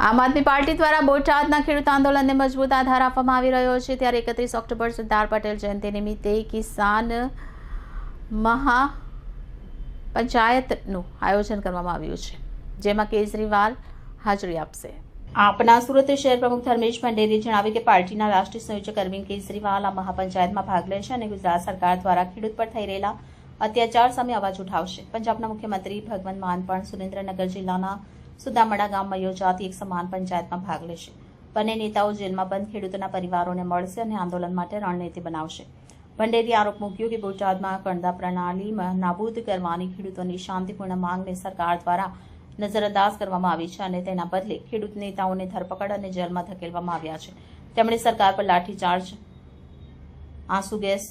આમ આદમી પાર્ટી દ્વારા બોટાદના ખેડૂત આંદોલનને મજબૂત આધાર આપવામાં આવી રહ્યો છે ત્યારે 31 ઓક્ટોબર સરદાર પટેલ જયંતિ નિમિત્તે કિસાન મહાપંચાયતનું આયોજન કરવામાં આવ્યું છે, જેમાં કેજરીવાલ હાજરી આપશે। આપના સુરત શહેર પ્રમુખ ધર્મેશ ભંડેરીએ જણાવ્યું કે પાર્ટીના રાષ્ટ્રીય સંયોજક અરવિંદ કેજરીવાલ આ મહાપંચાયતમાં ભાગ લેશે અને ગુજરાત સરકાર દ્વારા ખેડૂત પર થઈ રહેલા અત્યાચાર સામે અવાજ ઉઠાવશે। પંજાબના મુખ્યમંત્રી ભગવંત માન પણ સુરેન્દ્રનગર જિલ્લાના સુદામડા ગામમાં યોજાતી એક સમાન પંચાયતમાં ભાગ લેશે। બંને નેતાઓ જેલમાં બંધ ખેડૂતોના પરિવારોને મળશે અને આંદોલન માટે રણનીતિ બનાવશે। ભંડેરીએ આરોપ મૂક્યો કે બોટાદમાં કણદા પ્રણાલીમાં નાબૂદ કરવાની ખેડૂતોની શાંતિપૂર્ણ માંગને સરકાર દ્વારા નજરઅંદાજ કરવામાં આવી છે અને તેના બદલે ખેડૂત નેતાઓને ધરપકડ અને જેલમાં ધકેલવામાં આવ્યા છે। તેમણે સરકાર પર લાઠીચાર્જ, આંસુ ગેસ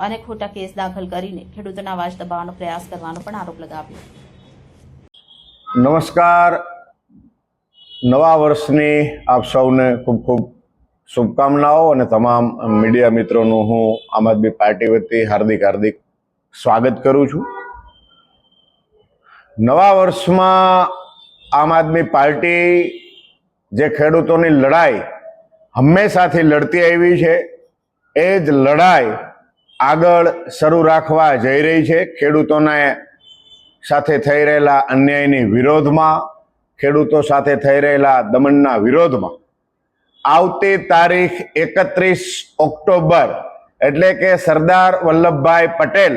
અને ખોટા કેસ દાખલ કરીને ખેડૂતોના અવાજ દબાવવાનો પ્રયાસ કરવાનો પણ આરોપ લગાવ્યો। નમસ્કાર, નવા વર્ષની આપ સૌને ખૂબ ખૂબ શુભકામનાઓ અને તમામ મીડિયા મિત્રોનું હું આમ આદમી પાર્ટી વતી હાર્દિક સ્વાગત કરું છું। નવા વર્ષમાં આમ આદમી પાર્ટી જે ખેડૂતોની લડાઈ હંમેશાથી લડતી આવી છે એ જ લડાઈ આગળ શરૂ રાખવા જઈ રહી છે। ખેડૂતોને સાથે થઈ રહેલા અન્યાયની વિરોધમાં, ખેડૂતો સાથે થઈ રહેલા દમનના વિરોધમાં આવતી તારીખ 31 ઓક્ટોબર એટલે કે સરદાર વલ્લભભાઈ પટેલ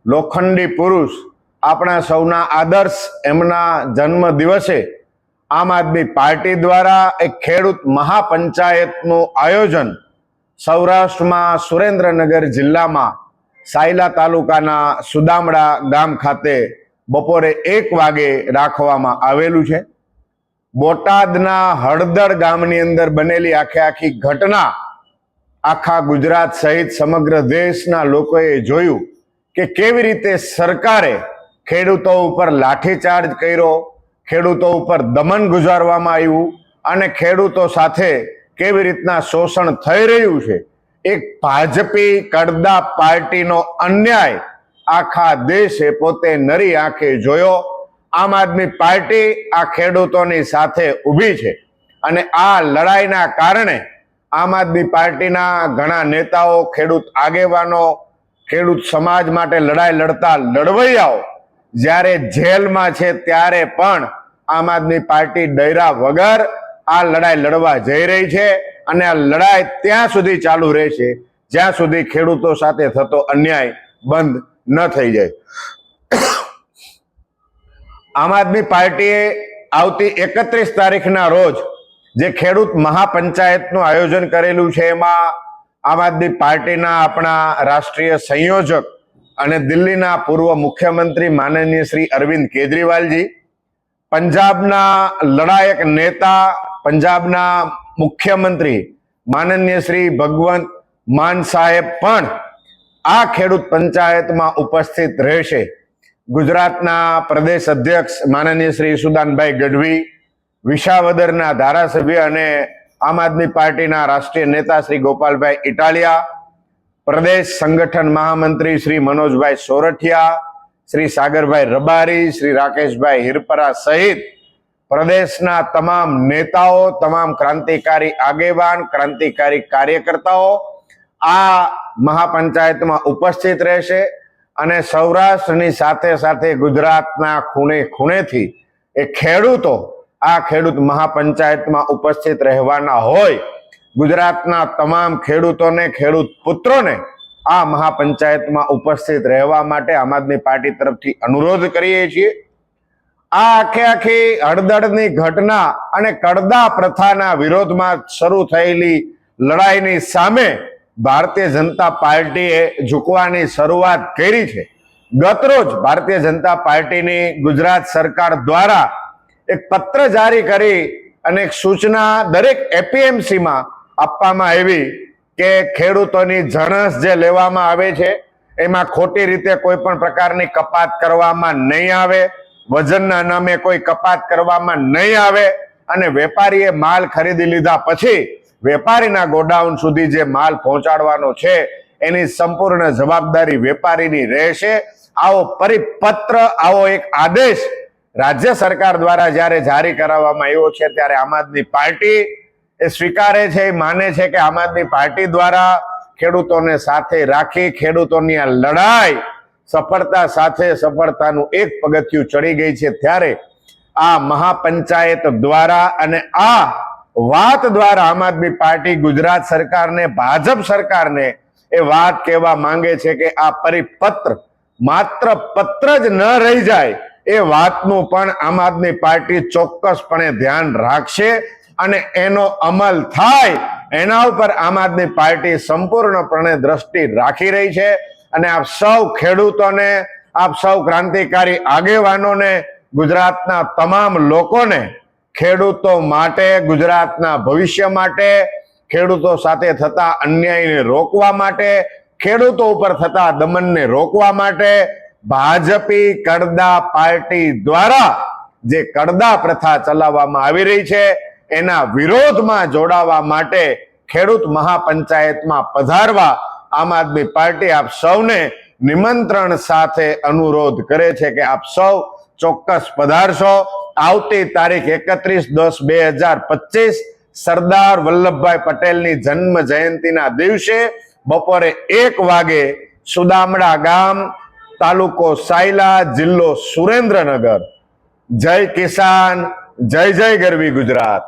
લોખંડી પુરુષ, આપણા સૌના આદર્શ એમના જન્મ દિવસે આમ આદમી પાર્ટી દ્વારા એક ખેડૂત મહાપંચાયતનું આયોજન સૌરાષ્ટ્રમાં સુરેન્દ્રનગર જિલ્લામાં સાયલા તાલુકાના સુદામડા ગામ ખાતે બપોરે 1 વાગે રાખવામાં આવેલું છે। બોટાદના હળદર ગામની અંદર બનેલી આખી ઘટના આખા ગુજરાત સહિત સમગ્ર દેશના લોકોએ જોયું કે કેવી રીતે સરકારે ખેડૂતો ઉપર લાઠીચાર્જ કર્યો, ખેડૂતો ઉપર દમન ગુજારવામાં આવ્યું અને ખેડૂતો સાથે કેવી રીતના શોષણ થઈ રહ્યું છે। એક ભાજપી કડદા પાર્ટીનો અન્યાય આખા દેશે પોતે નરી આંખે જોયો। આમ આદમી પાર્ટી આ ખેડૂતોની સાથે ઊભી છે અને આ લડાઈના કારણે આમ આદમી પાર્ટીના ઘણા નેતાઓ, ખેડૂત આગેવાનો, ખેડૂત સમાજ માટે લડાઈ લડતા લડવૈયાઓ જ્યારે જેલમાં છે ત્યારે પણ આમ આદમી પાર્ટી ડર્યા વગર આ લડાઈ લડવા જઈ રહી છે અને આ લડાઈ ત્યાં સુધી ચાલુ રહેશે જ્યાં સુધી ખેડૂતો સાથે થતો અન્યાય બંધ ન થઈ જાય। આમ આદમી પાર્ટીએ આવતી 31 તારીખના રોજ જે ખેડૂત મહાપંચાયતનું આયોજન કરેલું છે એમાં આમ આદમી પાર્ટીના આપણા રાષ્ટ્રીય સંયોજક અને દિલ્હીના પૂર્વ મુખ્યમંત્રી માનનીય શ્રી અરવિંદ કેજરીવાલજી, પંજાબના લડાયક નેતા, પંજાબના મુખ્યમંત્રી માનનીય શ્રી ભગવંત માન સાહેબ પણ આ ખેડૂત પંચાયતમાં ઉપસ્થિત રહેશે। ગુજરાતના પ્રદેશ અધ્યક્ષ માનનીય શ્રી સુદાનભાઈ ગઢવી, વિસાવદરના ધારાસભ્ય અને આમ આદમી પાર્ટીના રાષ્ટ્રીય નેતા શ્રી ગોપાલભાઈ ઇટાલિયા, પ્રદેશ સંગઠન મહામંત્રી શ્રી મનોજભાઈ સોરઠિયા, શ્રી સાગરભાઈ રબારી, શ્રી રાકેશભાઈ હિરપરા સહિત પ્રદેશના તમામ નેતાઓ, તમામ ક્રાંતિકારી આગેવાન, ક્રાંતિકારી કાર્યકર્તાઓ આ મહાપંચાયતમાં ઉપસ્થિત રહેશે અને સૌરાષ્ટ્રની સાથે સાથે ગુજરાતના ખૂણે ખૂણેથી એ ખેડૂતો આ ખેડૂત મહાપંચાયતમાં ઉપસ્થિત રહેવાના હોય। ગુજરાતના તમામ ખેડૂતોને, ખેડૂત પુત્રોને આ મહાપંચાયતમાં ઉપસ્થિત રહેવા માટે આમ આદમી પાર્ટી તરફથી અનુરોધ કરીએ છીએ। આ આખી હળદરની ઘટના અને કડદા પ્રથાના વિરોધમાં શરૂ થયેલી લડાઈની સામે ભારતીય જનતા પાર્ટીએ ઝૂકવાની શરૂઆત કરી છે। ગતરોજ ભારતીય જનતા પાર્ટીની ગુજરાત સરકાર દ્વારા એક પત્ર જારી કરી અને એક સૂચના દરેક એપીએમસીમાં આપવામાં આવી કે ખેડૂતોની જણસ જે લેવામાં આવે છે એમાં ખોટી રીતે કોઈ પણ પ્રકારની કપાત કરવામાં નહીં આવે, વજનના નામે કોઈ કપાત કરવામાં નહીં આવે અને વેપારીએ માલ ખરીદી લીધા પછી વેપારીના ગોડાઉન સુધી જે માલ પહોંચાડવાનો છે એની સંપૂર્ણ જવાબદારી વેપારીની રહેશે। આવો પરિપત્ર, આવો એક આદેશ રાજ્ય સરકાર દ્વારા જ્યારે જારી કરાવવામાં આવ્યો છે ત્યારે આમ આદમી પાર્ટી એ સ્વીકારે છે, એ માને છે કે આમ આદમી પાર્ટી દ્વારા ખેડૂતોને સાથે રાખી ખેડૂતોની આ લડાઈ સફળતા સાથે સફળતાનું એક પગથિયું ચડી ગઈ છે, ત્યારે આ મહાપંચાયત દ્વારા અને આ વાત દ્વારા આમ આદમી પાર્ટી ગુજરાત સરકારને, ભાજપ સરકારને એ વાત કહેવા માંગે છે કે આ પરિપત્ર માત્ર પત્ર જ ન રહી જાય, એ વાતનું પણ આમ આદમી પાર્ટી ચોક્કસપણે ધ્યાન રાખશે અને એનો અમલ થાય એના ઉપર આમ આદમી પાર્ટી સંપૂર્ણપણે દ્રષ્ટિ રાખી રહી છે. અને આપ સૌ ખેડૂતોને, આપ સૌ ક્રાંતિકારી આગેવાનોને, ગુજરાતના તમામ લોકોને ખેડૂતો માટે, ગુજરાતના ભવિષ્ય માટે, ખેડૂતો સાથે થતા અન્યાયને રોકવા માટે, ખેડૂતો ઉપર થતા દમનને રોકવા માટે ભાજપી કડદા પાર્ટી દ્વારા જે કડદા પ્રથા ચલાવવામાં આવી રહી છે એના વિરોધમાં જોડાવા માટે ખેડૂત મહાપંચાયતમાં પધારવા આમ આદમી પાર્ટી આપ સૌને નિમંત્રણ સાથે અનુરોધ કરે છે કે આપ સૌ ચોક્કસ પધારશો. આવતી તારીખ 31/10/2025 સરદાર વલ્લભભાઈ પટેલની જન્મ જયંતિના દિવસે બપોરે 1 વાગે સુદામડા ગામ, તાલુકો સાયલા, જિલ્લો સુરેન્દ્રનગર. જય કિસાન, જય જય ગરવી ગુજરાત.